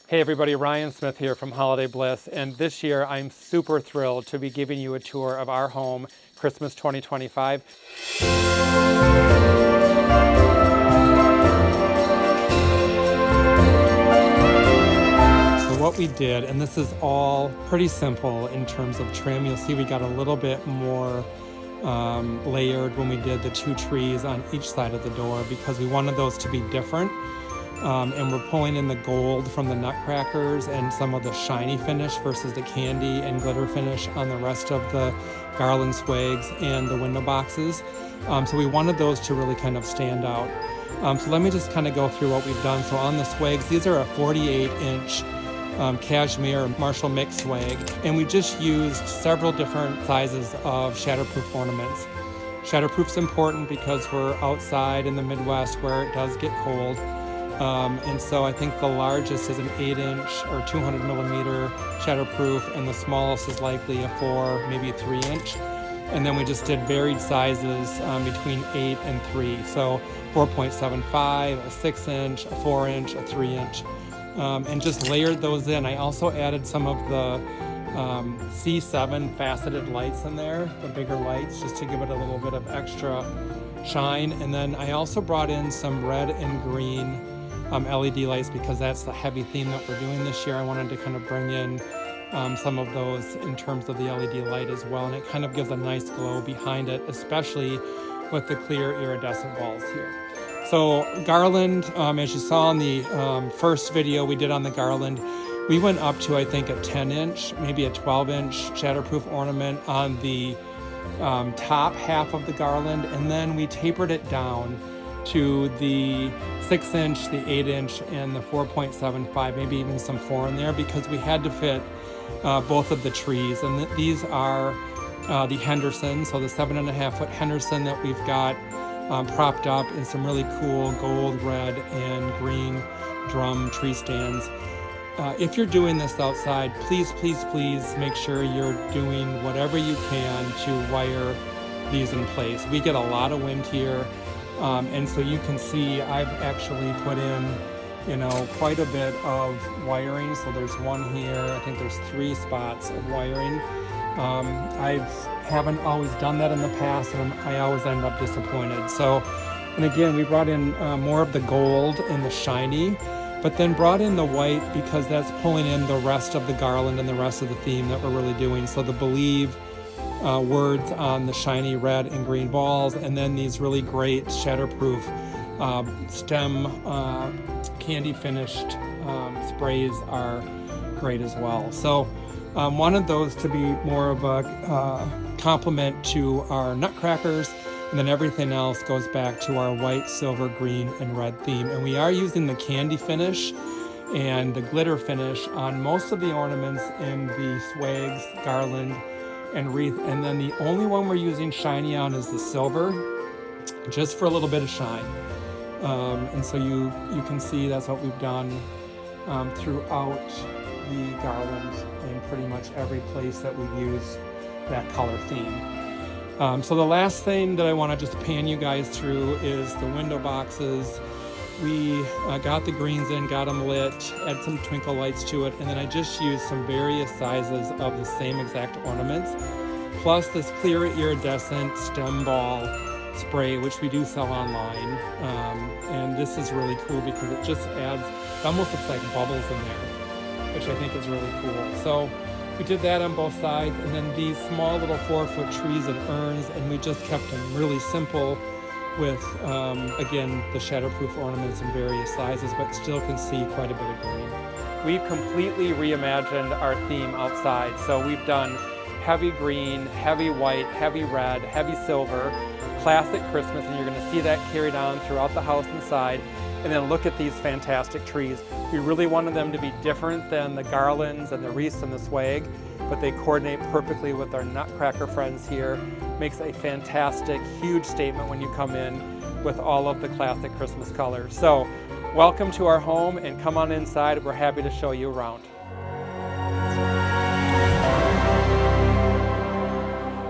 Hey everybody, Ryan Smith here from Holiday Bliss, and this year I'm super thrilled to be giving you a tour of our home, Christmas 2025. So what we did, and this is all pretty simple in terms of trim, you'll see we got a little bit more layered when we did the two trees on each side of the door because we wanted those to be different. And we're pulling in the gold from the nutcrackers and some of the shiny finish versus the candy and glitter finish on the rest of the garland swags and the window boxes. So we wanted those to really kind of stand out. So let me just kind of go through what we've done. So on the swags, these are a 48-inch cashmere Marshall mix swag, and we just used several different sizes of shatterproof ornaments. Shatterproof's important because we're outside in the Midwest where it does get cold. And so I think the largest is an 8-inch or 200 millimeter shatterproof, and the smallest is likely a 4, maybe 3-inch. And then we just did varied sizes between 8 and 3. So 4.75, a 6-inch, a 4-inch, a 3-inch, and just layered those in. I also added some of the C7 faceted lights in there, the bigger lights, just to give it a little bit of extra shine. And then I also brought in some red and green LED lights because that's the heavy theme that we're doing this year. I wanted to kind of bring in some of those in terms of the LED light as well, and it kind of gives a nice glow behind it, especially with the clear iridescent balls here. So garland, as you saw in the first video we did on the garland, we went up to I think a 10-inch, maybe a 12-inch shatterproof ornament on the top half of the garland, and then we tapered it down to the 6-inch, the 8-inch, and the 4.75, maybe even some 4 in there, because we had to fit both of the trees. And these are the Henderson, so the 7.5-foot Henderson that we've got propped up in some really cool gold, red, and green drum tree stands. If you're doing this outside, please, please, please make sure you're doing whatever you can to wire these in place. We get a lot of wind here. And so you can see I've actually put in, quite a bit of wiring. So there's one here, I think there's 3 spots of wiring. I haven't always done that in the past, and I always end up disappointed. So, and again, we brought in more of the gold and the shiny, but then brought in the white because that's pulling in the rest of the garland and the rest of the theme that we're really doing. So the Believe words on the shiny red and green balls, and then these really great shatterproof stem candy finished sprays are great as well. So wanted those to be more of a complement to our nutcrackers, and then everything else goes back to our white, silver, green, and red theme. And we are using the candy finish and the glitter finish on most of the ornaments in the swags, garland, and wreath, and then the only one we're using shiny on is the silver, just for a little bit of shine. And so you can see that's what we've done throughout the garland in pretty much every place that we use that color theme. So the last thing that I want to just pan you guys through is the window boxes. We got the greens in, got them lit, add some twinkle lights to it, and then I just used some various sizes of the same exact ornaments, plus this clear iridescent stem ball spray, which we do sell online. And this is really cool because it just adds, it almost looks like bubbles in there, which I think is really cool. So we did that on both sides, and then these small little 4-foot trees and urns, and we just kept them really simple with, again, the shatterproof ornaments in various sizes, but still can see quite a bit of green. We've completely reimagined our theme outside. So we've done heavy green, heavy white, heavy red, heavy silver, classic Christmas, and you're gonna see that carried on throughout the house inside. And then look at these fantastic trees. We really wanted them to be different than the garlands and the wreaths and the swag, but they coordinate perfectly with our nutcracker friends here. Makes a fantastic, huge statement when you come in with all of the classic Christmas colors. So, welcome to our home, and come on inside. We're happy to show you around.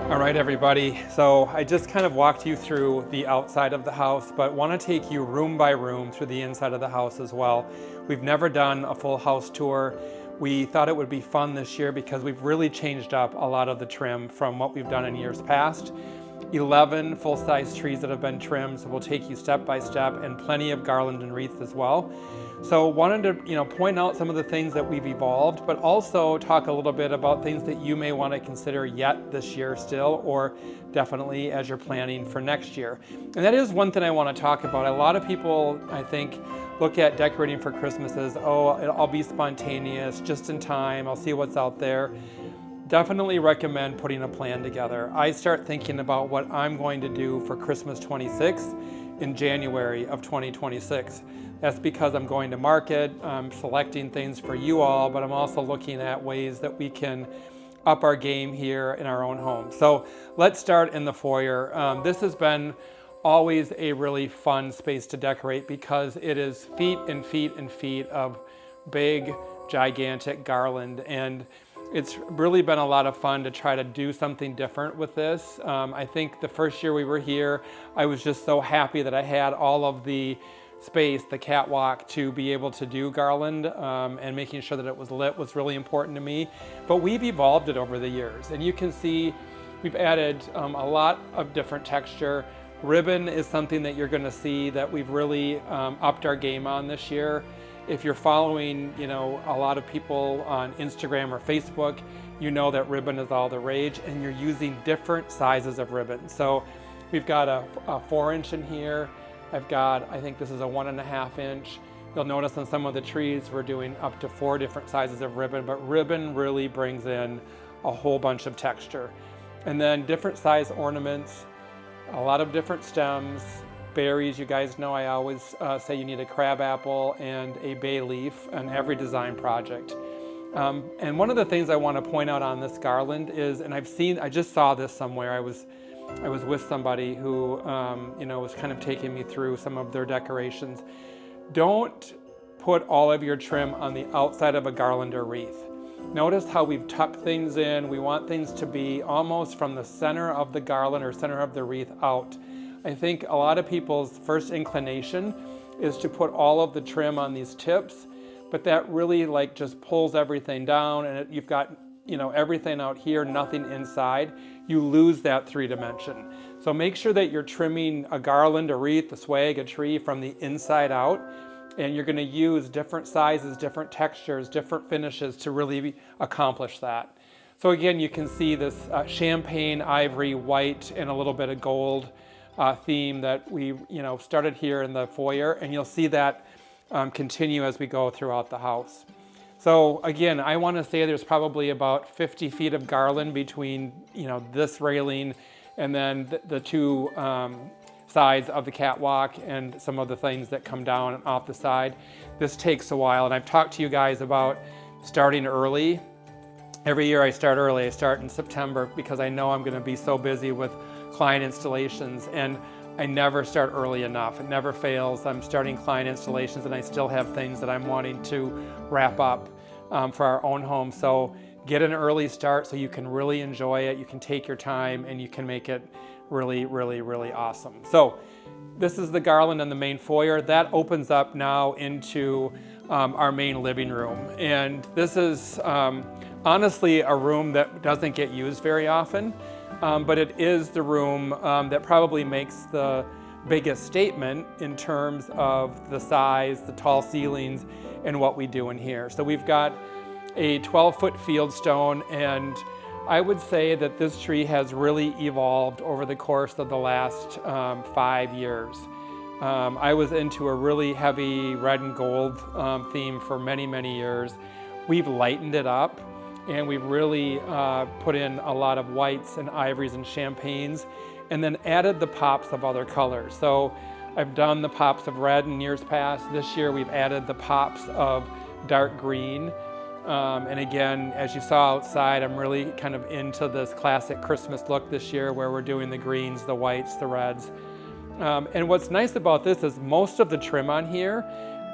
All right, everybody. So I just kind of walked you through the outside of the house, but want to take you room by room through the inside of the house as well. We've never done a full house tour. We thought it would be fun this year because we've really changed up a lot of the trim from what we've done in years past. 11 full-size trees that have been trimmed, so we'll take you step by step, and plenty of garland and wreaths as well. So wanted to point out some of the things that we've evolved, but also talk a little bit about things that you may want to consider yet this year still, or definitely as you're planning for next year. And that is one thing I want to talk about. A lot of people, I think, look at decorating for Christmas as, oh, I'll be spontaneous, just in time, I'll see what's out there. Definitely recommend putting a plan together. I start thinking about what I'm going to do for Christmas 26 in January of 2026. That's because I'm going to market, I'm selecting things for you all, but I'm also looking at ways that we can up our game here in our own home. So let's start in the foyer. This has been always a really fun space to decorate because it is feet and feet and feet of big, gigantic garland, and it's really been a lot of fun to try to do something different with this. I think the first year we were here, I was just so happy that I had all of the space, the catwalk, to be able to do garland, and making sure that it was lit was really important to me. But we've evolved it over the years, and you can see we've added a lot of different texture. Ribbon is something that you're going to see that we've really upped our game on this year. If you're following, a lot of people on Instagram or Facebook, you know that ribbon is all the rage, and you're using different sizes of ribbon. So we've got a 4-inch in here. I think this is a 1.5 inch. You'll notice on some of the trees, we're doing up to 4 different sizes of ribbon, but ribbon really brings in a whole bunch of texture. And then different size ornaments, a lot of different stems. Berries, you guys know I always say you need a crabapple and a bay leaf on every design project. And one of the things I want to point out on this garland is, and I just saw this somewhere, I was with somebody who was kind of taking me through some of their decorations. Don't put all of your trim on the outside of a garland or wreath. Notice how we've tucked things in. We want things to be almost from the center of the garland or center of the wreath out. I think a lot of people's first inclination is to put all of the trim on these tips, but that really just pulls everything down, and you've got everything out here, nothing inside. You lose that 3 dimension. So make sure that you're trimming a garland, a wreath, a swag, a tree from the inside out, and you're going to use different sizes, different textures, different finishes to really accomplish that. So again, you can see this champagne, ivory, white, and a little bit of gold theme that we started here in the foyer, and you'll see that continue as we go throughout the house. So again, I want to say there's probably about 50 feet of garland between this railing and then the 2 sides of the catwalk and some of the things that come down and off the side. This takes a while, and I've talked to you guys about starting early. Every year I start early. I start in September because I know I'm going to be so busy with client installations, and I never start early enough. It never fails. I'm starting client installations, and I still have things that I'm wanting to wrap up for our own home. So get an early start so you can really enjoy it. You can take your time, and you can make it really, really, really awesome. So this is the garland in the main foyer. That opens up now into our main living room. And this is honestly a room that doesn't get used very often. But it is the room that probably makes the biggest statement in terms of the size, the tall ceilings, and what we do in here. So we've got a 12-foot fieldstone, and I would say that this tree has really evolved over the course of the last 5 years. I was into a really heavy red and gold theme for many, many years. We've lightened it up, and we've really put in a lot of whites and ivories and champagnes, and then added the pops of other colors. So I've done the pops of red in years past. This year we've added the pops of dark green. And again, as you saw outside, I'm really kind of into this classic Christmas look this year, where we're doing the greens, the whites, the reds. And what's nice about this is most of the trim on here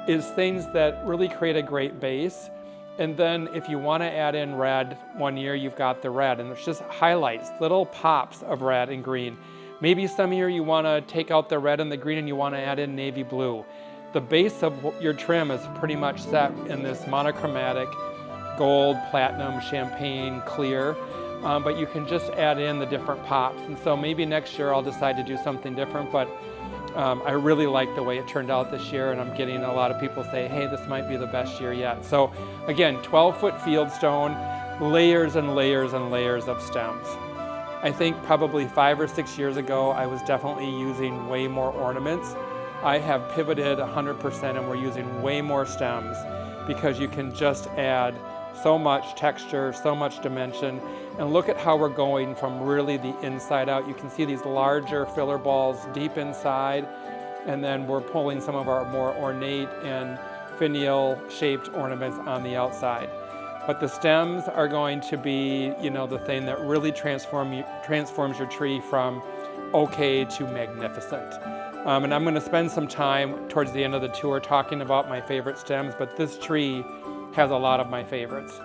is things that really create a great base. And then if you want to add in red one year, you've got the red, and it's just highlights, little pops of red and green. Maybe some year you want to take out the red and the green and you want to add in navy blue. the base of your trim is pretty much set in this monochromatic gold, platinum, champagne, clear, but you can just add in the different pops. And so maybe next year I'll decide to do something different, but I really like the way it turned out this year, and I'm getting a lot of people say, hey, this might be the best year yet. So again, 12-foot fieldstone, layers and layers and layers of stems. I think probably 5 or 6 years ago, I was definitely using way more ornaments. I have pivoted 100% and we're using way more stems because you can just add so much texture, so much dimension, and look at how we're going from really the inside out. You can see these larger filler balls deep inside, and then we're pulling some of our more ornate and finial shaped ornaments on the outside. But the stems are going to be, you know, the thing that really transforms your tree from okay to magnificent. And I'm going to spend some time towards the end of the tour talking about my favorite stems, but this tree has a lot of my favorites.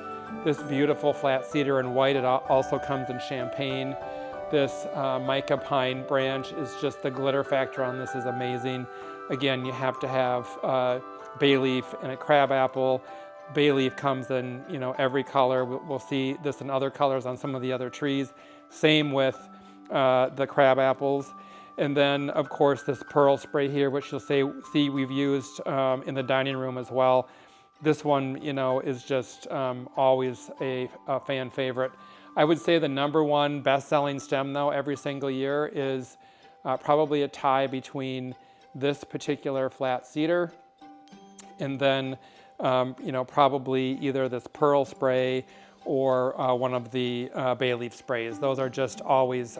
This beautiful flat cedar in white, it also comes in champagne. This mica pine branch is just, the glitter factor on this is amazing. Again, you have to have bay leaf and a crabapple. Bay leaf comes in, you know, every color. We'll see this in other colors on some of the other trees. Same with the crab apples. And then, of course, this pearl spray here, which you'll see we've used in the dining room as well. This one, you know, is just always a fan favorite. I would say the #1 best-selling stem, though, every single year is probably a tie between this particular flat cedar and then, you know, probably either this pearl spray or one of the bay leaf sprays. Those are just always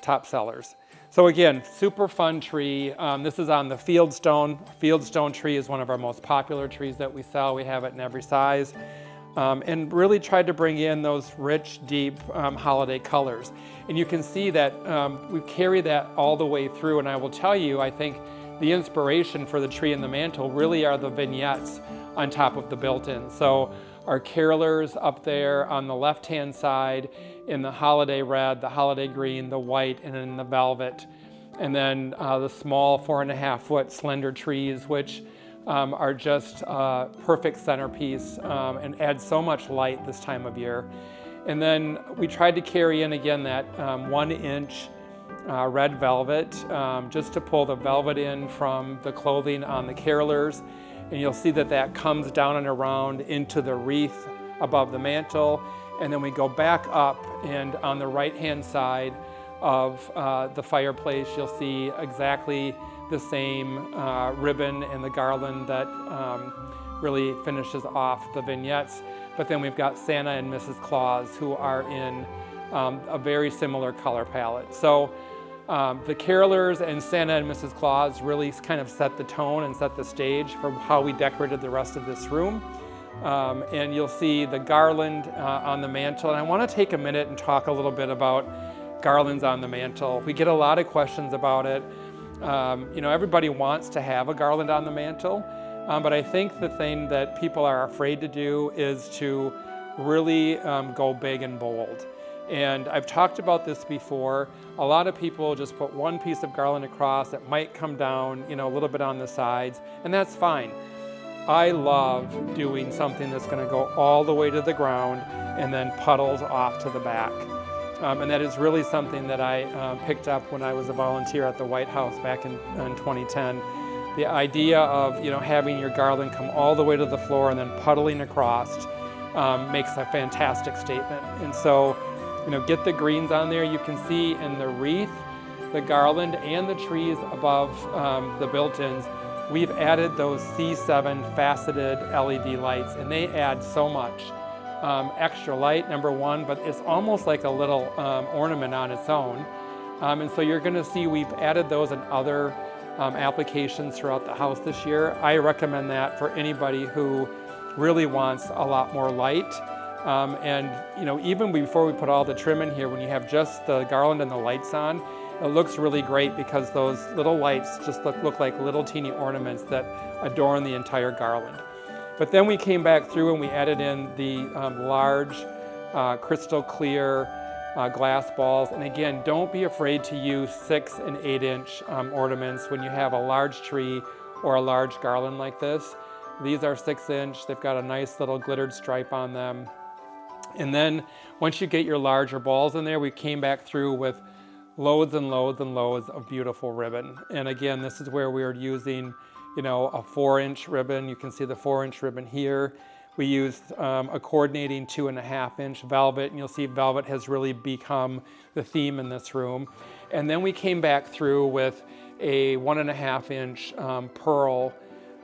top sellers. So again, super fun tree. This is on the fieldstone. Fieldstone tree is one of our most popular trees that we sell. We have it in every size. And really tried to bring in those rich, deep holiday colors. And you can see that we carry that all the way through. And I will tell you, I think the inspiration for the tree and the mantle really are the vignettes on top of the built-in. So our carolers up there on the left-hand side in the holiday red, the holiday green, the white, and in the velvet. And then the small 4.5-foot slender trees, which are just a perfect centerpiece and add so much light this time of year. And then we tried to carry in again that 1-inch red velvet, just to pull the velvet in from the clothing on the carolers. And you'll see that that comes down and around into the wreath above the mantle. And then we go back up, and on the right-hand side of the fireplace, you'll see exactly the same ribbon and the garland that really finishes off the vignettes. But then we've got Santa and Mrs. Claus, who are in a very similar color palette. So the carolers and Santa and Mrs. Claus really kind of set the tone and set the stage for how we decorated the rest of this room. And you'll see the garland on the mantle. And I want to take a minute and talk a little bit about garlands on the mantle. We get a lot of questions about it. You know, everybody wants to have a garland on the mantle, but I think the thing that people are afraid to do is to really go big and bold. And I've talked about this before. A lot of people just put one piece of garland across. It might come down, you know, a little bit on the sides, and that's fine. I love doing something that's going to go all the way to the ground and then puddles off to the back. And that is really something that I picked up when I was a volunteer at the White House back in 2010. The idea of, you know, having your garland come all the way to the floor and then puddling across makes a fantastic statement. And so, you know, get the greens on there. You can see in the wreath, the garland, and the trees above the built-ins, we've added those C7 faceted LED lights, and they add so much extra light, #1, but it's almost like a little ornament on its own. And so you're gonna see we've added those in other applications throughout the house this year. I recommend that for anybody who really wants a lot more light. And you know, even before we put all the trim in here, when you have just the garland and the lights on, it looks really great because those little lights just look like little teeny ornaments that adorn the entire garland. But then we came back through and we added in the large crystal clear glass balls. And again, don't be afraid to use 6 and 8 inch ornaments when you have a large tree or a large garland like this. These are 6 inch, they've got a nice little glittered stripe on them. And then once you get your larger balls in there, we came back through with loads and loads and loads of beautiful ribbon. And again, this is where we are using, you know, a 4 inch ribbon. You can see the 4 inch ribbon here. We used a coordinating 2.5 inch velvet, and you'll see velvet has really become the theme in this room. And then we came back through with a 1.5 inch pearl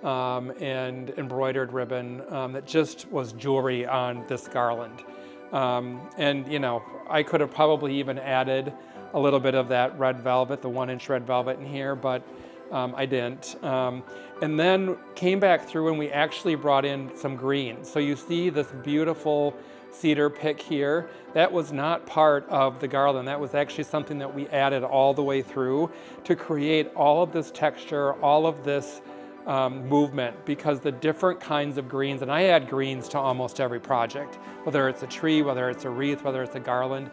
and embroidered ribbon that just was jewelry on this garland. And you know, I could have probably even added a little bit of that red velvet, the 1 inch red velvet in here, but I didn't. And then came back through and we actually brought in some green. So you see this beautiful cedar pick here. That was not part of the garland. That was actually something that we added all the way through to create all of this texture, all of this movement, because the different kinds of greens, and I add greens to almost every project, whether it's a tree, whether it's a wreath, whether it's a garland,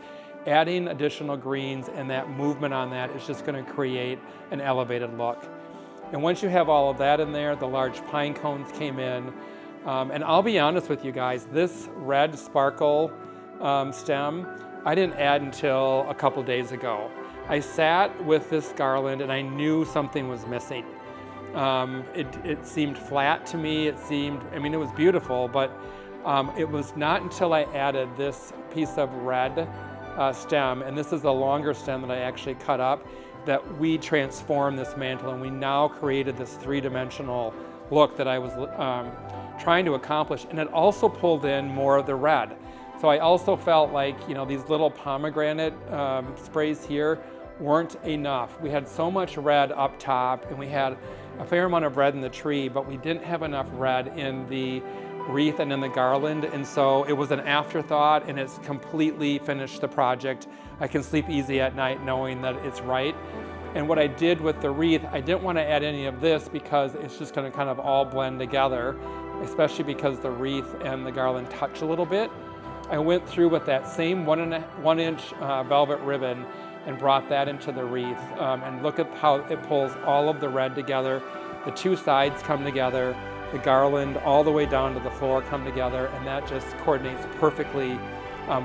adding additional greens and that movement on that is just going to create an elevated look. And once you have all of that in there, the large pine cones came in. And I'll be honest with you guys, this red sparkle stem, I didn't add until a couple days ago. I sat with this garland and I knew something was missing. It seemed flat to me. It seemed, I mean, it was beautiful, but it was not until I added this piece of red stem, and this is a longer stem that I actually cut up, that we transformed this mantle and we now created this 3-dimensional look that I was trying to accomplish. And it also pulled in more of the red. So I also felt like, you know, these little pomegranate sprays here weren't enough. We had so much red up top and we had a fair amount of red in the tree, but we didn't have enough red in the wreath and in the garland, and so it was an afterthought and it's completely finished the project. I can sleep easy at night knowing that it's right. And what I did with the wreath, I didn't want to add any of this because it's just going to kind of all blend together, especially because the wreath and the garland touch a little bit. I went through with that same 1 inch velvet ribbon and brought that into the wreath, and look at how it pulls all of the red together. The two sides come together, the garland all the way down to the floor come together, and that just coordinates perfectly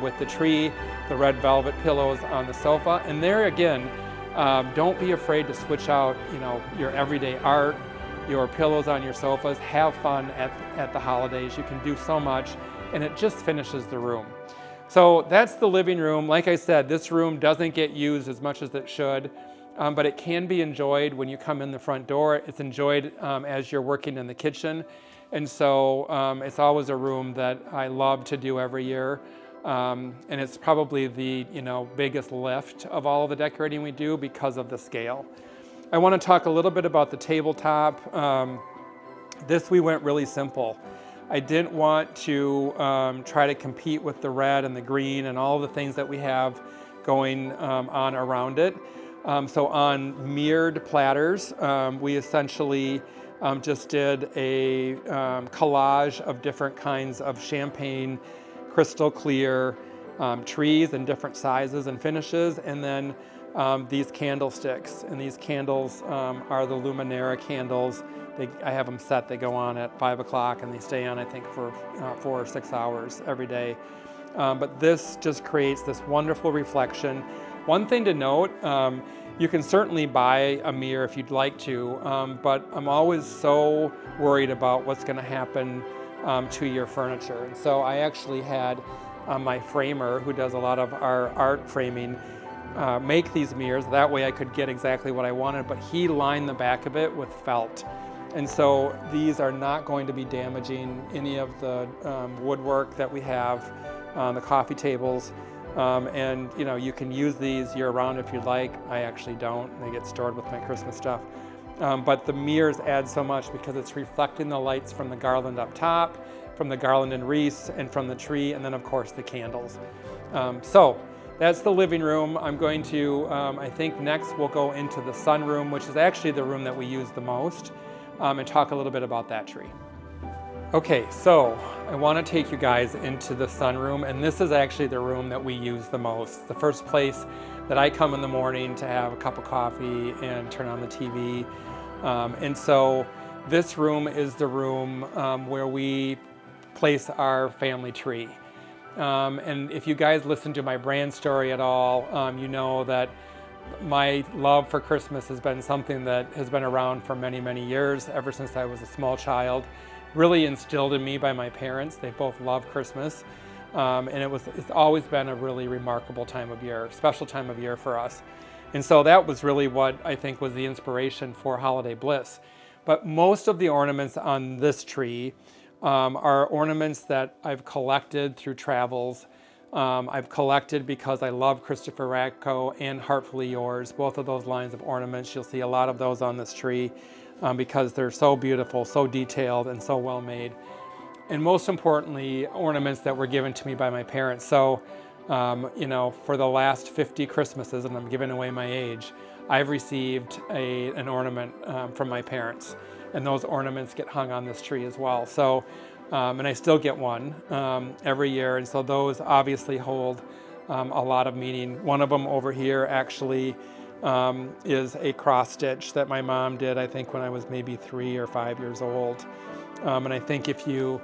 with the tree, the red velvet pillows on the sofa. And there again, don't be afraid to switch out, you know, your everyday art, your pillows on your sofas. Have fun at the holidays. You can do so much, and it just finishes the room. So that's the living room. Like I said, this room doesn't get used as much as it should. But it can be enjoyed when you come in the front door. It's enjoyed as you're working in the kitchen. And so it's always a room that I love to do every year. And it's probably the, you know, biggest lift of all of the decorating we do because of the scale. I want to talk a little bit about the tabletop. This we went really simple. I didn't want to try to compete with the red and the green and all the things that we have going on around it. So on mirrored platters, we essentially just did a collage of different kinds of champagne, crystal clear trees in different sizes and finishes, and then these candlesticks. And these candles are the Luminara candles. I have them set, they go on at 5 o'clock and they stay on, I think, for 4 or 6 hours every day. But this just creates this wonderful reflection. One thing to note, you can certainly buy a mirror if you'd like to, but I'm always so worried about what's going to happen to your furniture. And so I actually had my framer, who does a lot of our art framing, make these mirrors. That way I could get exactly what I wanted, but he lined the back of it with felt. And so these are not going to be damaging any of the woodwork that we have on the coffee tables. And you know, you can use these year-round if you'd like. I actually don't. They get stored with my Christmas stuff. But the mirrors add so much because it's reflecting the lights from the garland up top, from the garland and wreaths, and from the tree, and then of course the candles. So that's the living room. I'm going to, I think next we'll go into the sunroom, which is actually the room that we use the most, and talk a little bit about that tree. Okay, so I want to take you guys into the sunroom, and this is actually the room that we use the most. The first place that I come in the morning to have a cup of coffee and turn on the TV. And so this room is the room where we place our family tree. And if you guys listen to my brand story at all, you know that my love for Christmas has been something that has been around for many, many years, ever since I was a small child. Really instilled in me by my parents. They both love Christmas. And it's always been a really remarkable time of year, special time of year for us. And so that was really what I think was the inspiration for Holiday Bliss. But most of the ornaments on this tree are ornaments that I've collected through travels. I've collected because I love Christopher Radko and Heartfully Yours, both of those lines of ornaments. You'll see a lot of those on this tree because they're so beautiful, so detailed, and so well made. And most importantly, ornaments that were given to me by my parents. So, you know, for the last 50 Christmases, and I'm giving away my age, I've received an ornament from my parents. And those ornaments get hung on this tree as well. So, and I still get one every year. And so those obviously hold a lot of meaning. One of them over here actually is a cross stitch that my mom did, I think, when I was maybe 3 or 5 years old. And I think if you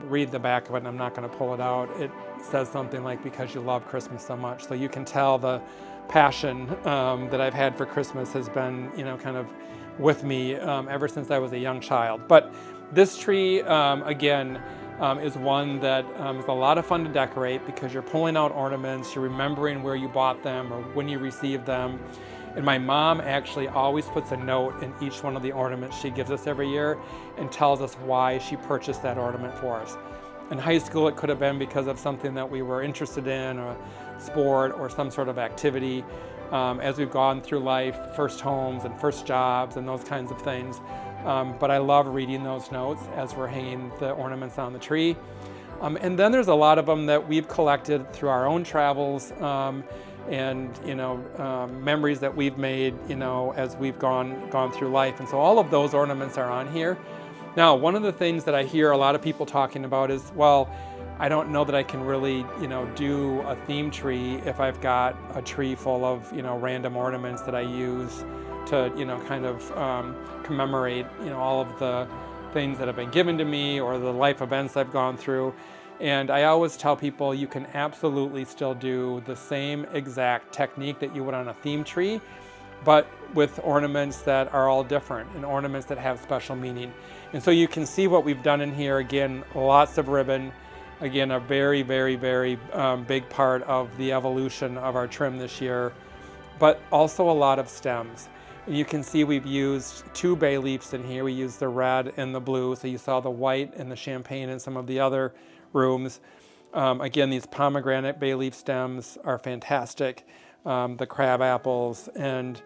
read the back of it, and I'm not going to pull it out, it says something like, because you love Christmas so much. So you can tell the passion that I've had for Christmas has been, you know, kind of with me ever since I was a young child. But this tree, again, is one that is a lot of fun to decorate because you're pulling out ornaments, you're remembering where you bought them or when you received them. And my mom actually always puts a note in each one of the ornaments she gives us every year and tells us why she purchased that ornament for us. In high school, it could have been because of something that we were interested in, or a sport or some sort of activity. As we've gone through life, first homes and first jobs and those kinds of things. But I love reading those notes as we're hanging the ornaments on the tree. And then there's a lot of them that we've collected through our own travels and, you know, memories that we've made, you know, as we've gone through life. And so all of those ornaments are on here. Now, one of the things that I hear a lot of people talking about is, well, I don't know that I can really, you know, do a theme tree if I've got a tree full of, you know, random ornaments that I use to, you know, kind of commemorate, you know, all of the things that have been given to me or the life events I've gone through. And I always tell people you can absolutely still do the same exact technique that you would on a theme tree, but with ornaments that are all different and ornaments that have special meaning. And so you can see what we've done in here. Again, lots of ribbon. Again, a very, very, very big part of the evolution of our trim this year, but also a lot of stems. And you can see we've used 2 bay leaves in here. We used the red and the blue. So you saw the white and the champagne in some of the other rooms. Again, these pomegranate bay leaf stems are fantastic. The crab apples and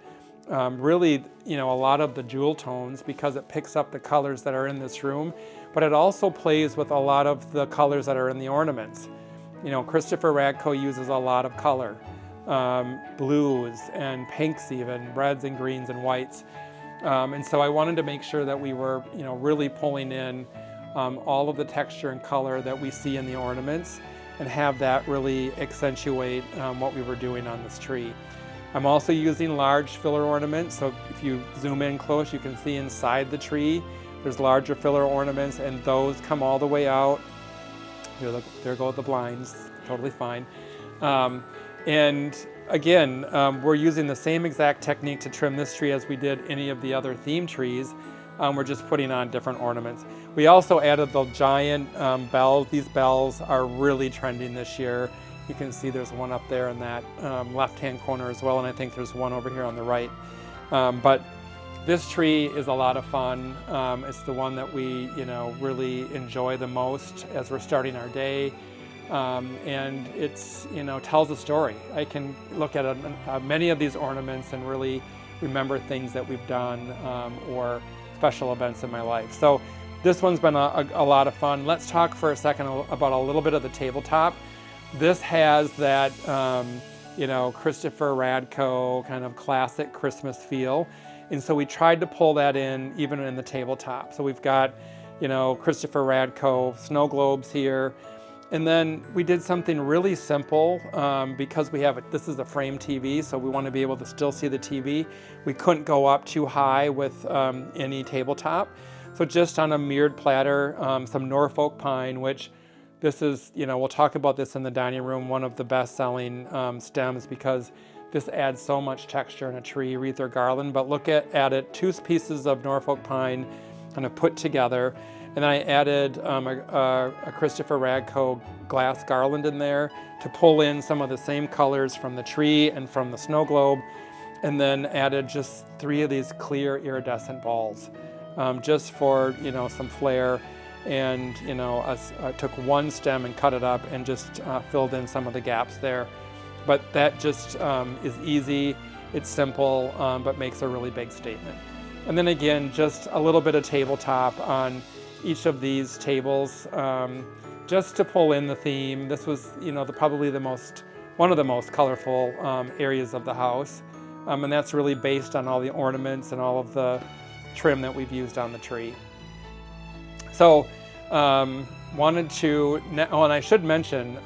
really, you know, a lot of the jewel tones because it picks up the colors that are in this room, but it also plays with a lot of the colors that are in the ornaments. You know, Christopher Radko uses a lot of color, blues and pinks even, reds and greens and whites. And so I wanted to make sure that we were, you know, really pulling in all of the texture and color that we see in the ornaments and have that really accentuate what we were doing on this tree. I'm also using large filler ornaments, so if you zoom in close, you can see inside the tree there's larger filler ornaments, and those come all the way out. There go the blinds, totally fine. And again, we're using the same exact technique to trim this tree as we did any of the other theme trees. We're just putting on different ornaments. We also added the giant bells. These bells are really trending this year. You can see there's one up there in that left-hand corner as well, and I think there's one over here on the right. But this tree is a lot of fun. It's the one that we, you know, really enjoy the most as we're starting our day. And it's, you know, tells a story. I can look at many of these ornaments and really remember things that we've done or special events in my life. So this one's been a lot of fun. Let's talk for a second about a little bit of the tabletop. This has that, you know, Christopher Radko kind of classic Christmas feel. And so we tried to pull that in even in the tabletop. So we've got Christopher Radko snow globes here. And then we did something really simple because this is a frame TV, so we want to be able to still see the TV. We couldn't go up too high with any tabletop. So just on a mirrored platter, some Norfolk pine, which this is, we'll talk about this in the dining room, one of the best-selling stems because this adds so much texture in a tree, wreath, or garland. But look at it, 2 pieces of Norfolk pine kind of put together. And then I added a Christopher Radko glass garland in there to pull in some of the same colors from the tree and from the snow globe. And then added just 3 of these clear iridescent balls just for, some flair. And, I took 1 stem and cut it up and just filled in some of the gaps there. But that just is easy, it's simple, but makes a really big statement. And then again, just a little bit of tabletop on each of these tables, just to pull in the theme. This was, probably one of the most colorful areas of the house, and that's really based on all the ornaments and all of the trim that we've used on the tree. So, wanted to, and I should mention,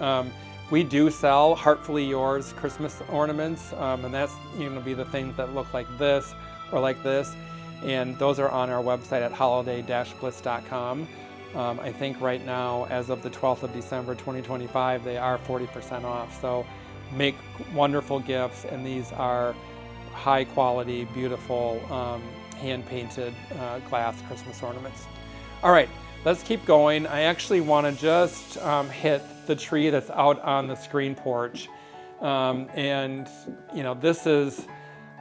we do sell Heartfully Yours Christmas ornaments, and that's going to be the things that look like this or like this. And those are on our website at holiday-bliss.com. I think right now, as of the 12th of December 2025, they are 40% off. So make wonderful gifts, and these are high quality, beautiful, hand-painted glass Christmas ornaments. All right, let's keep going. I actually want to just hit the tree that's out on the screen porch. And this is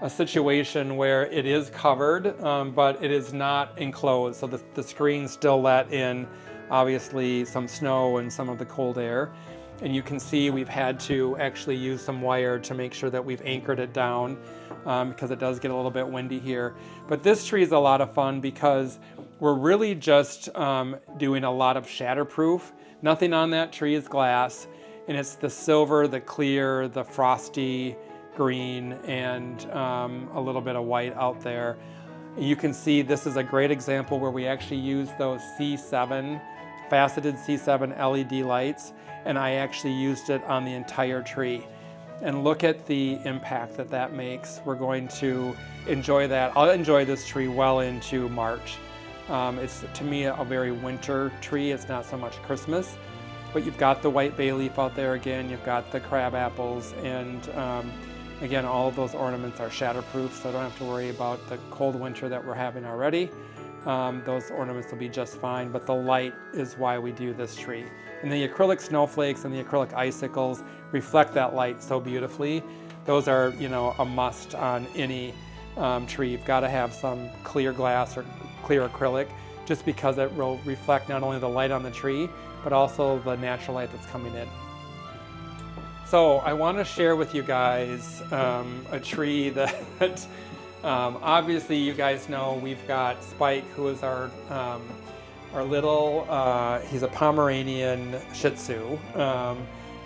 a situation where it is covered, but it is not enclosed. So the screen still let in, obviously, some snow and some of the cold air. And you can see we've had to actually use some wire to make sure that we've anchored it down because it does get a little bit windy here. But this tree is a lot of fun because we're really just doing a lot of shatterproof. Nothing on that tree is glass, and it's the silver, the clear, the frosty green, and a little bit of white out there. You can see this is a great example where we actually use those C7, faceted C7 LED lights, and I actually used it on the entire tree. And look at the impact that makes. We're going to enjoy that. I'll enjoy this tree well into March. It's, to me, a very winter tree. It's not so much Christmas, but you've got the white bay leaf out there again. You've got the crab apples, and again, all of those ornaments are shatterproof, so I don't have to worry about the cold winter that we're having already. Those ornaments will be just fine, but the light is why we do this tree. And the acrylic snowflakes and the acrylic icicles reflect that light so beautifully. Those are, a must on any tree. You've got to have some clear glass or clear acrylic, just because it will reflect not only the light on the tree, but also the natural light that's coming in. So I want to share with you guys a tree that obviously you guys know. We've got Spike, who is our little, he's a Pomeranian Shih Tzu,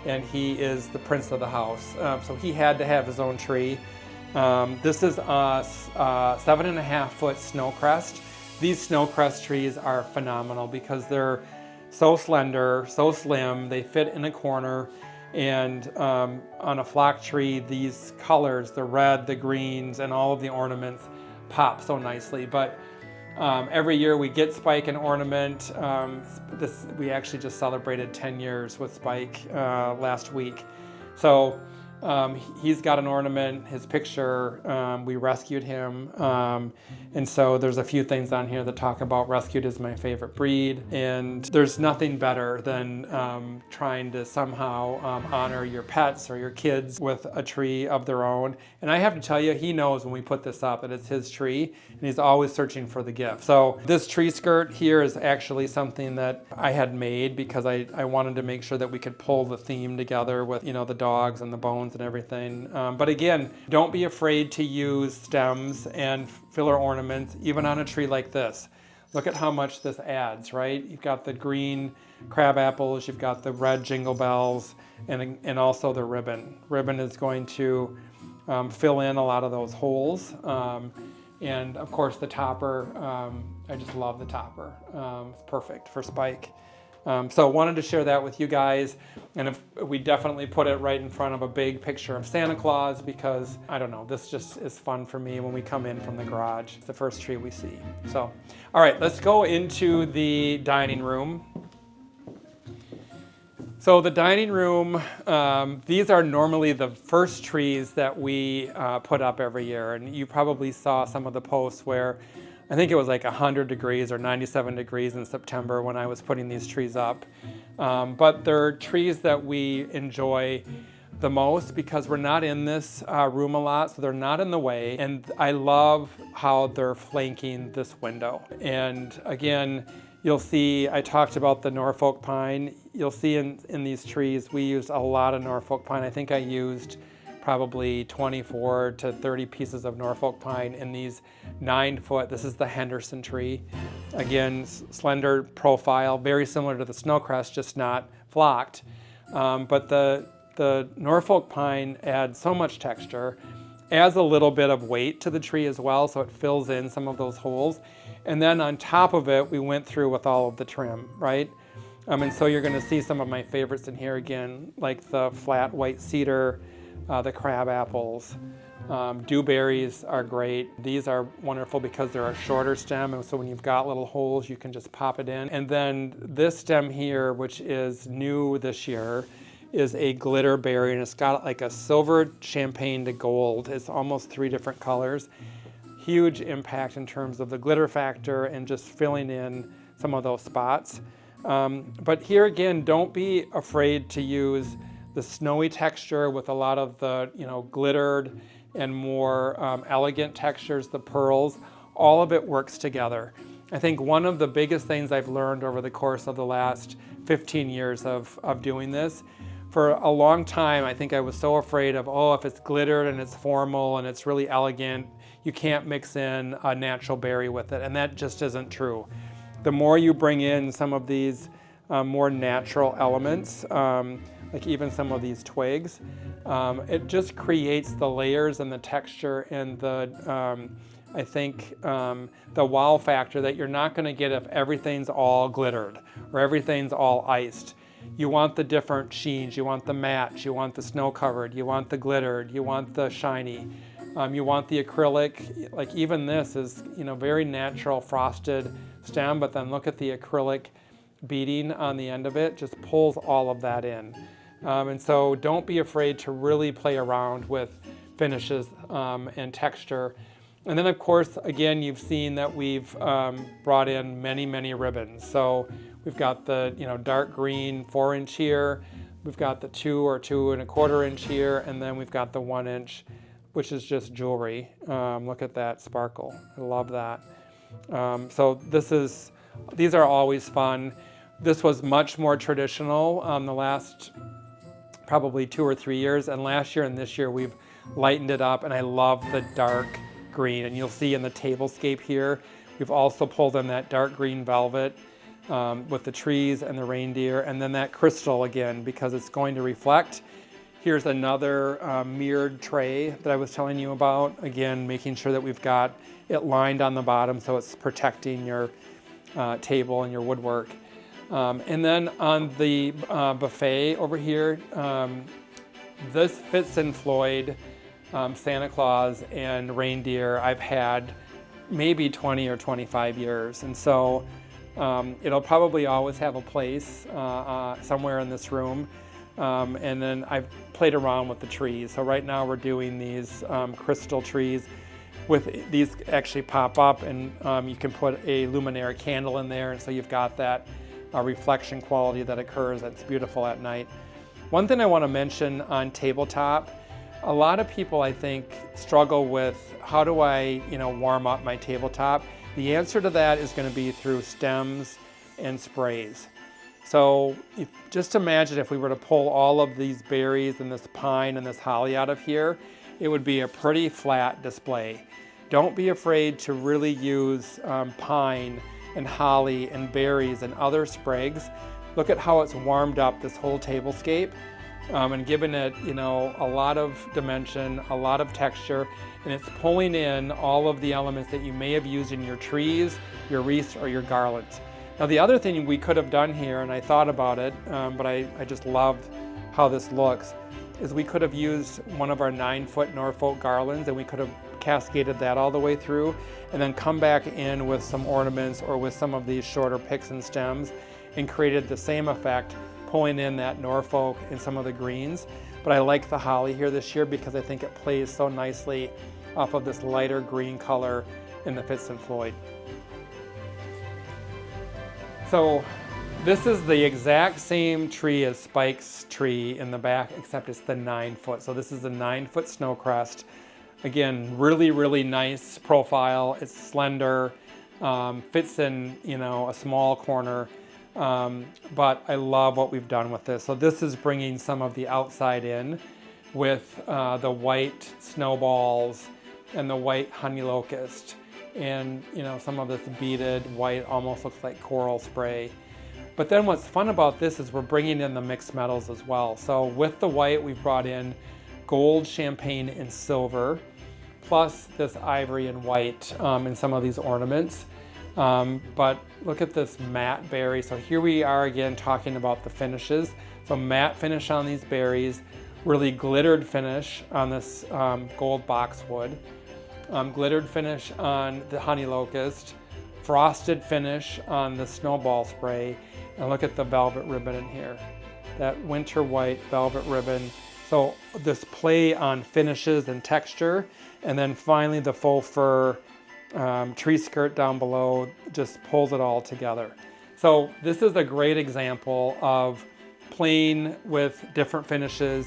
and he is the prince of the house. So he had to have his own tree. This is a 7.5-foot snowcrest. These snowcrest trees are phenomenal because they're so slender, so slim, they fit in a corner. And on a flock tree, these colors, the red, the greens, and all of the ornaments pop so nicely. But every year we get Spike an ornament. We actually just celebrated 10 years with Spike last week. So he's got an ornament, his picture, we rescued him. And so there's a few things on here that talk about rescued is my favorite breed. And there's nothing better than trying to somehow honor your pets or your kids with a tree of their own. And I have to tell you, he knows when we put this up that it's his tree, and he's always searching for the gift. So this tree skirt here is actually something that I had made because I wanted to make sure that we could pull the theme together with, the dogs and the bones and everything. But again, don't be afraid to use stems and filler ornaments, even on a tree like this. Look at how much this adds, right? You've got the green crab apples, you've got the red jingle bells, and also the ribbon. Ribbon is going to fill in a lot of those holes. And of course the topper I just love the topper. It's perfect for spike. So wanted to share that with you guys, and if we definitely put it right in front of a big picture of Santa Claus, because I don't know, this just is fun for me when we come in from the garage. It's the first tree we see. So, all right, let's go into the dining room. So the dining room, these are normally the first trees that we put up every year, and you probably saw some of the posts where I think it was like 100 degrees or 97 degrees in September when I was putting these trees up. But they're trees that we enjoy the most because we're not in this room a lot, so they're not in the way. And I love how they're flanking this window. And again, you'll see, I talked about the Norfolk pine. You'll see in these trees, we used a lot of Norfolk pine. I think I used probably 24 to 30 pieces of Norfolk pine in these 9-foot, this is the Henderson tree. Again, slender profile, very similar to the snowcrest, just not flocked. But the Norfolk pine adds so much texture, adds a little bit of weight to the tree as well, so it fills in some of those holes. And then on top of it, we went through with all of the trim, right? And so you're gonna see some of my favorites in here again, like the flat white cedar, the crab apples. Dewberries are great. These are wonderful because they're a shorter stem, and so when you've got little holes, you can just pop it in. And then this stem here, which is new this year, is a glitter berry, and it's got like a silver champagne to gold. It's almost 3 different colors. Huge impact in terms of the glitter factor and just filling in some of those spots. But here again, don't be afraid to use the snowy texture with a lot of the, glittered and more elegant textures, the pearls. All of it works together. I think one of the biggest things I've learned over the course of the last 15 years of doing this, for a long time, I think I was so afraid of, if it's glittered and it's formal and it's really elegant, you can't mix in a natural berry with it, and that just isn't true. The more you bring in some of these more natural elements, like even some of these twigs, it just creates the layers and the texture and the, I think, the wow factor that you're not gonna get if everything's all glittered or everything's all iced. You want the different sheens, you want the matte, you want the snow covered, you want the glittered, you want the shiny, you want the acrylic. Like even this is, very natural frosted stem, but then look at the acrylic beading on the end of it, just pulls all of that in. And so don't be afraid to really play around with finishes and texture. And then of course, again, you've seen that we've brought in many, many ribbons. So we've got the dark green 4-inch here, we've got the 2 or 2 1/4 inch here, and then we've got the 1-inch, which is just jewelry. Look at that sparkle, I love that. So these are always fun. This was much more traditional the last probably 2 or 3 years, and last year and this year we've lightened it up, and I love the dark green. And you'll see in the tablescape here, we've also pulled in that dark green velvet with the trees and the reindeer, and then that crystal again, because it's going to reflect. Here's another mirrored tray that I was telling you about. Again, making sure that we've got it lined on the bottom so it's protecting your table and your woodwork. And then on the buffet over here, this Fitz and Floyd Santa Claus and reindeer I've had maybe 20 or 25 years. And so it'll probably always have a place somewhere in this room. And then I've played around with the trees. So right now we're doing these crystal trees. With these actually pop up, and you can put a luminaire candle in there, and so you've got that reflection quality that occurs that's beautiful at night. One thing I want to mention on tabletop, a lot of people I think struggle with how do I warm up my tabletop. The answer to that is going to be through stems and sprays. So just imagine if we were to pull all of these berries and this pine and this holly out of here, it would be a pretty flat display. Don't be afraid to really use pine and holly and berries and other sprigs. Look at how it's warmed up this whole tablescape. and giving it, you know, a lot of dimension, a lot of texture, and it's pulling in all of the elements that you may have used in your trees, your wreaths, or your garlands. Now the other thing we could have done here, and I thought about it, but I just loved how this looks, is we could have used one of our 9-foot Norfolk garlands, and we could have cascaded that all the way through, and then come back in with some ornaments or with some of these shorter picks and stems, and created the same effect, pulling in that Norfolk and some of the greens. But I like the holly here this year because I think it plays so nicely off of this lighter green color in the Fitz and Floyd. So this is the exact same tree as Spike's tree in the back, except it's the 9-foot. So this is a 9-foot snowcrest. Again, really, really nice profile. It's slender, fits in, you know, a small corner. But I love what we've done with this. So this is bringing some of the outside in with the white snowballs and the white honey locust, and you know, some of this beaded white, almost looks like coral spray. But then what's fun about this is we're bringing in the mixed metals as well. So with the white, we've brought in gold, champagne, and silver, plus this ivory and white in some of these ornaments. But look at this matte berry. So here we are again talking about the finishes. So matte finish on these berries, really glittered finish on this gold boxwood, glittered finish on the honey locust, frosted finish on the snowball spray, and look at the velvet ribbon in here. That winter white velvet ribbon. So this play on finishes and texture, and then finally the faux fur tree skirt down below just pulls it all together. So this is a great example of playing with different finishes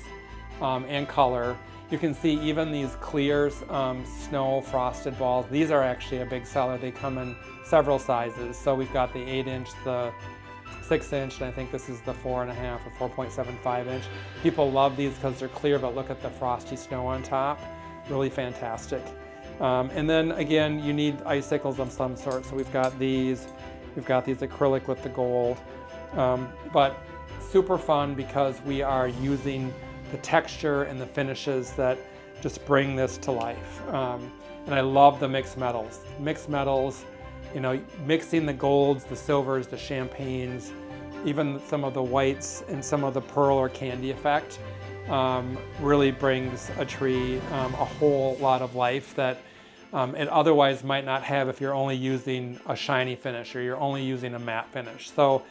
and color. You can see even these clear snow frosted balls. These are actually a big seller. They come in several sizes. So we've got the 8-inch, the 6-inch, and I think this is the 4.5 or 4.75 inch. People love these because they're clear, but look at the frosty snow on top. Really fantastic. And then again, you need icicles of some sort. So we've got these acrylic with the gold, but super fun because we are using the texture and the finishes that just bring this to life. And I love the mixed metals. Mixed metals, you know, mixing the golds, the silvers, the champagnes, even some of the whites and some of the pearl or candy effect really brings a tree a whole lot of life that it otherwise might not have if you're only using a shiny finish or you're only using a matte finish. So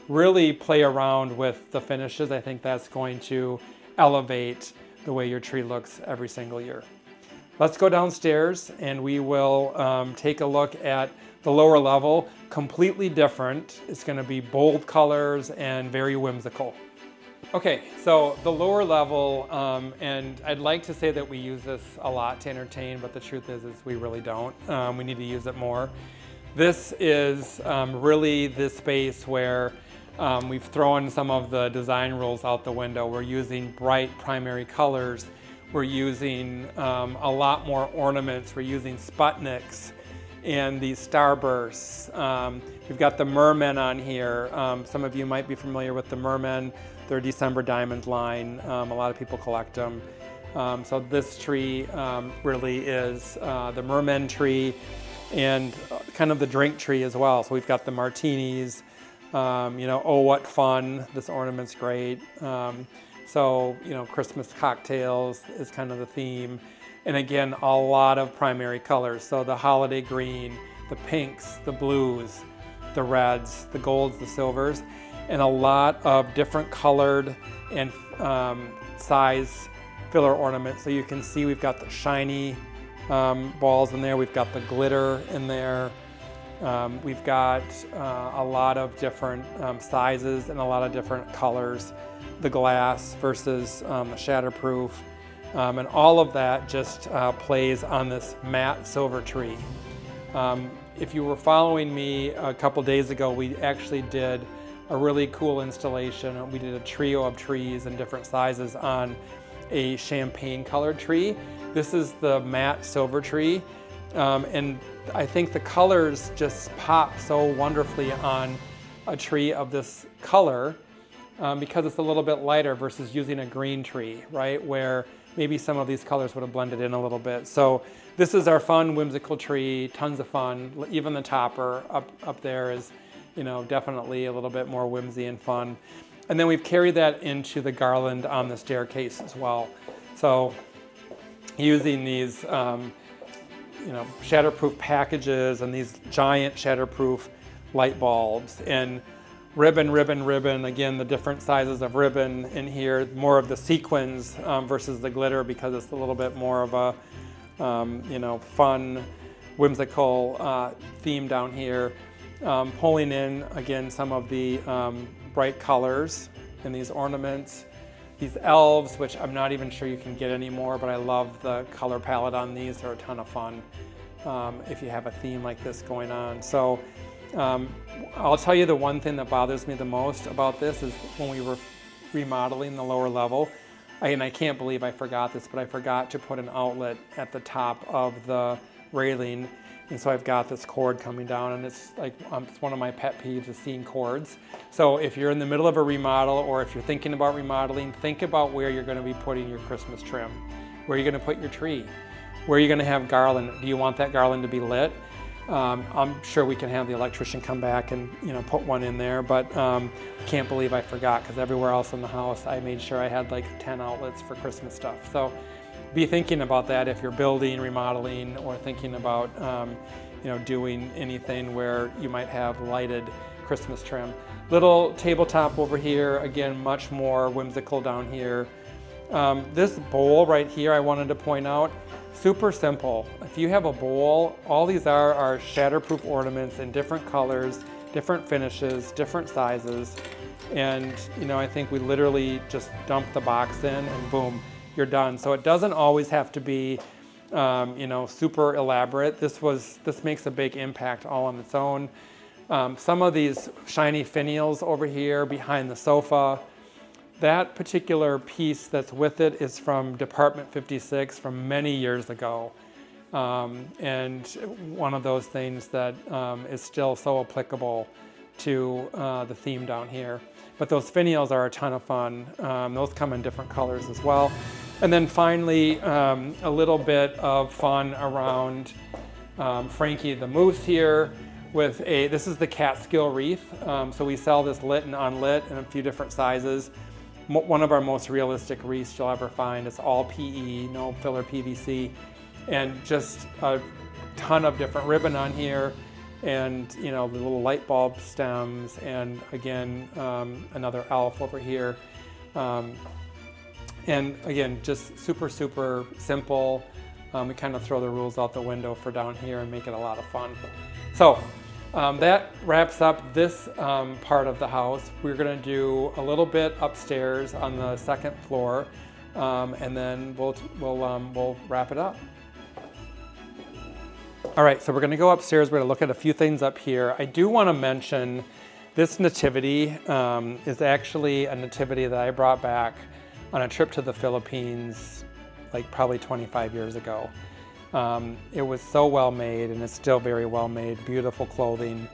really play around with the finishes. I think that's going to elevate the way your tree looks every single year. Let's go downstairs and we will take a look at the lower level. Completely different. It's going to be bold colors and very whimsical. Okay, so the lower level, and I'd like to say that we use this a lot to entertain, but the truth is we really don't. We need to use it more. This is really this space where we've thrown some of the design rules out the window. We're using bright primary colors. We're using a lot more ornaments. We're using Sputniks and these starbursts. We've got the mermen on here. Some of you might be familiar with the mermen. They're December Diamond line. A lot of people collect them. So this tree really is the mermen tree and kind of the drink tree as well. So we've got the martinis. You know, oh, what fun. This ornament's great. So, you know, Christmas cocktails is kind of the theme. And again, a lot of primary colors. So the holiday green, the pinks, the blues, the reds, the golds, the silvers, and a lot of different colored and size filler ornaments. So you can see we've got the shiny balls in there. We've got the glitter in there. We've got a lot of different sizes and a lot of different colors. The glass versus the shatterproof. And all of that just plays on this matte silver tree. If you were following me a couple days ago, we actually did a really cool installation. We did a trio of trees in different sizes on a champagne colored tree. This is the matte silver tree. And I think the colors just pop so wonderfully on a tree of this color. because it's a little bit lighter versus using a green tree, right? Where maybe some of these colors would have blended in a little bit. So this is our fun, whimsical tree, tons of fun. Even the topper up there is, you know, definitely a little bit more whimsy and fun. And then we've carried that into the garland on the staircase as well. So using these, you know, shatterproof packages and these giant shatterproof light bulbs and ribbon, again, the different sizes of ribbon in here, more of the sequins versus the glitter because it's a little bit more of a, you know, fun, whimsical theme down here. Pulling in, again, some of the bright colors in these ornaments. These elves, which I'm not even sure you can get anymore, but I love the color palette on these. They're a ton of fun if you have a theme like this going on. So I'll tell you the one thing that bothers me the most about this is when we were remodeling the lower level, and I can't believe I forgot this, but I forgot to put an outlet at the top of the railing. And so I've got this cord coming down, and it's like it's one of my pet peeves is seeing cords. So if you're in the middle of a remodel, or if you're thinking about remodeling, think about where you're going to be putting your Christmas trim, where you're going to put your tree, where you're going to have garland. Do you want that garland to be lit? I'm sure we can have the electrician come back and, you know, put one in there, but can't believe I forgot, because everywhere else in the house I made sure I had like 10 outlets for Christmas stuff. So be thinking about that if you're building, remodeling, or thinking about you know, doing anything where you might have lighted Christmas trim. Little tabletop over here, again, much more whimsical down here. This bowl right here I wanted to point out, super simple. If you have a bowl, all these are shatterproof ornaments in different colors, different finishes, different sizes. And, you know, I think we literally just dump the box in and boom, you're done. So it doesn't always have to be, you know, super elaborate. This makes a big impact all on its own. Some of these shiny finials over here behind the sofa, that particular piece that's with it is from Department 56 from many years ago. And one of those things that is still so applicable to the theme down here. But those finials are a ton of fun. Those come in different colors as well. And then finally, a little bit of fun around Frankie the Moose here with this is the Catskill wreath. So we sell this lit and unlit in a few different sizes. One of our most realistic wreaths you'll ever find. It's all PE, no filler PVC, and just a ton of different ribbon on here. And, you know, the little light bulb stems, and again, another elf over here. And again, just super, super simple. We kind of throw the rules out the window for down here and make it a lot of fun. So that wraps up this part of the house. We're gonna do a little bit upstairs on the second floor, and then we'll wrap it up. All right, so we're gonna go upstairs. We're gonna look at a few things up here. I do wanna mention this nativity is actually a nativity that I brought back on a trip to the Philippines, like probably 25 years ago. It was so well made, and it's still very well made, beautiful clothing.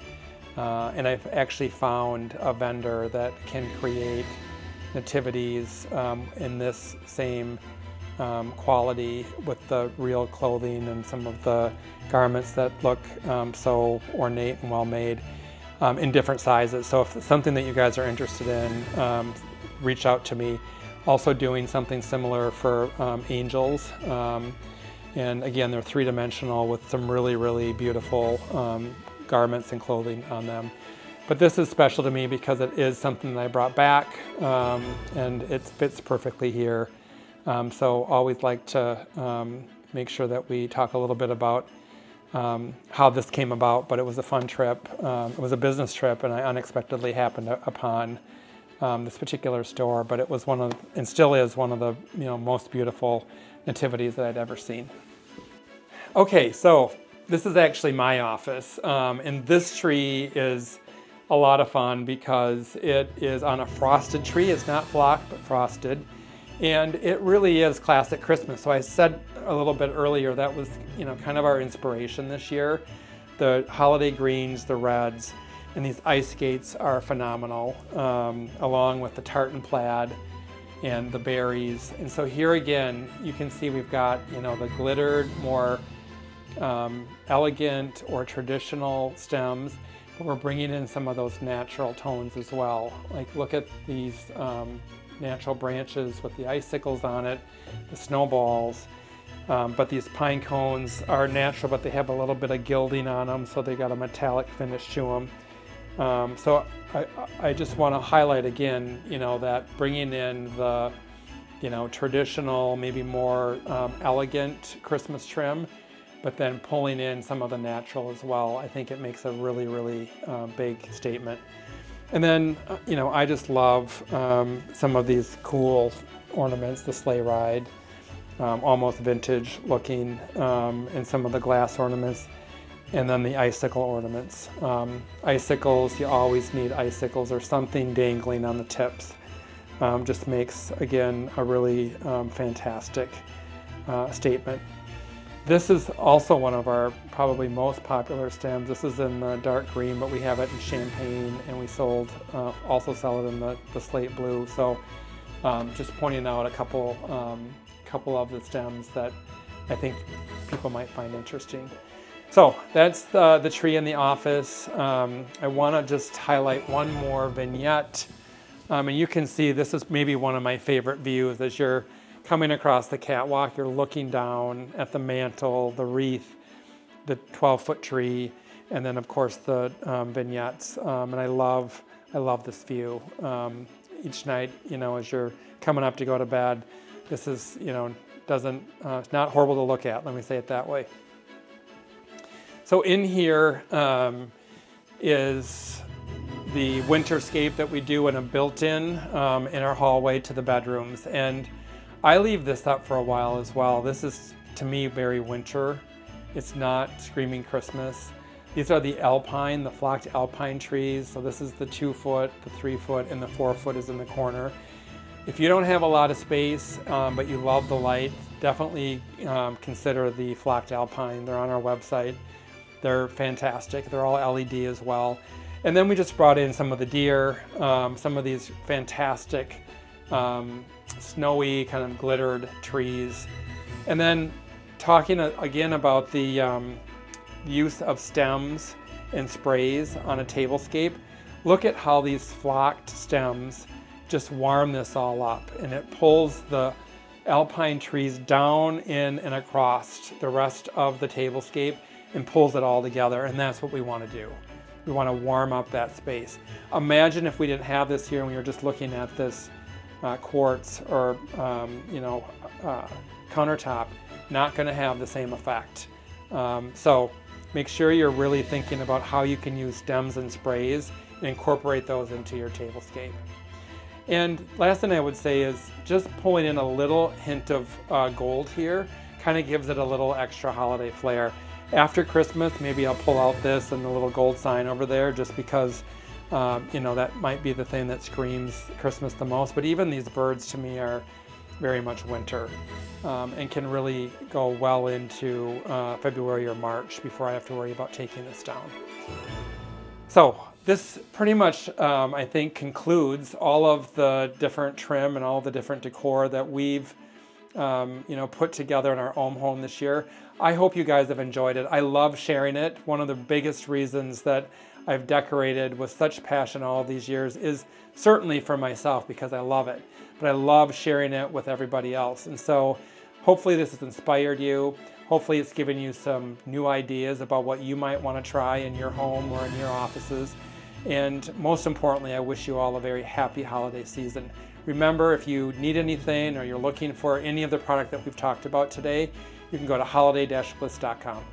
And I've actually found a vendor that can create nativities in this same quality with the real clothing and some of the garments that look so ornate and well made in different sizes. So if it's something that you guys are interested in, reach out to me. Also doing something similar for angels. And again, they're three-dimensional with some really, really beautiful garments and clothing on them. But this is special to me because it is something that I brought back, and it fits perfectly here. So always like to make sure that we talk a little bit about how this came about, but it was a fun trip. It was a business trip, and I unexpectedly happened upon this particular store, but it was one of, and still is one of the, you know, most beautiful nativities that I'd ever seen. Okay, so this is actually my office, and this tree is a lot of fun because it is on a frosted tree. It's not blocked, but frosted, and it really is classic Christmas. So I said a little bit earlier that was, you know, kind of our inspiration this year, the holiday greens, the reds. And these ice skates are phenomenal, along with the tartan plaid and the berries. And so here again, you can see we've got, the glittered, more elegant or traditional stems, but we're bringing in some of those natural tones as well. Like, look at these natural branches with the icicles on it, the snowballs. But these pine cones are natural, but they have a little bit of gilding on them, so they got a metallic finish to them. So I just want to highlight again, that bringing in the, traditional, maybe more elegant Christmas trim, but then pulling in some of the natural as well. I think it makes a really, really big statement. And then, I just love some of these cool ornaments, the sleigh ride, almost vintage looking, and some of the glass ornaments. And then the icicle ornaments. Icicles, you always need icicles or something dangling on the tips. Just makes, again, a really fantastic statement. This is also one of our probably most popular stems. This is in the dark green, but we have it in champagne, and we also sell it in the slate blue. So just pointing out a couple of the stems that I think people might find interesting. So that's the tree in the office. I want to just highlight one more vignette. And you can see this is maybe one of my favorite views. As you're coming across the catwalk, you're looking down at the mantle, the wreath, the 12-foot tree, and then of course the vignettes. And I love this view. Each night, as you're coming up to go to bed, this is, it's not horrible to look at. Let me say it that way. So in here is the winterscape that we do in a built-in in our hallway to the bedrooms. And I leave this up for a while as well. This is, to me, very winter. It's not screaming Christmas. These are the alpine, the flocked alpine trees. So this is the 2-foot, the 3-foot, and the 4-foot is in the corner. If you don't have a lot of space, but you love the light, definitely consider the flocked alpine. They're on our website. They're fantastic. They're all LED as well. And then we just brought in some of the deer, some of these fantastic snowy kind of glittered trees. And then talking again about the use of stems and sprays on a tablescape. Look at how these flocked stems just warm this all up, and it pulls the alpine trees down in and across the rest of the tablescape and pulls it all together, and that's what we want to do. We want to warm up that space. Imagine if we didn't have this here and we were just looking at this quartz or countertop. Not going to have the same effect. So make sure you're really thinking about how you can use stems and sprays and incorporate those into your tablescape. And last thing I would say is just pulling in a little hint of gold here kind of gives it a little extra holiday flair. After Christmas, maybe I'll pull out this and the little gold sign over there just because, that might be the thing that screams Christmas the most. But even these birds to me are very much winter and can really go well into February or March before I have to worry about taking this down. So this pretty much, I think, concludes all of the different trim and all the different decor that we've put together in our own home this year. I hope you guys have enjoyed it. I love sharing it. One of the biggest reasons that I've decorated with such passion all these years is certainly for myself because I love it, but I love sharing it with everybody else. And so hopefully this has inspired you. Hopefully it's given you some new ideas about what you might want to try in your home or in your offices. And most importantly, I wish you all a very happy holiday season. Remember, if you need anything or you're looking for any of the product that we've talked about today, you can go to holiday-bliss.com.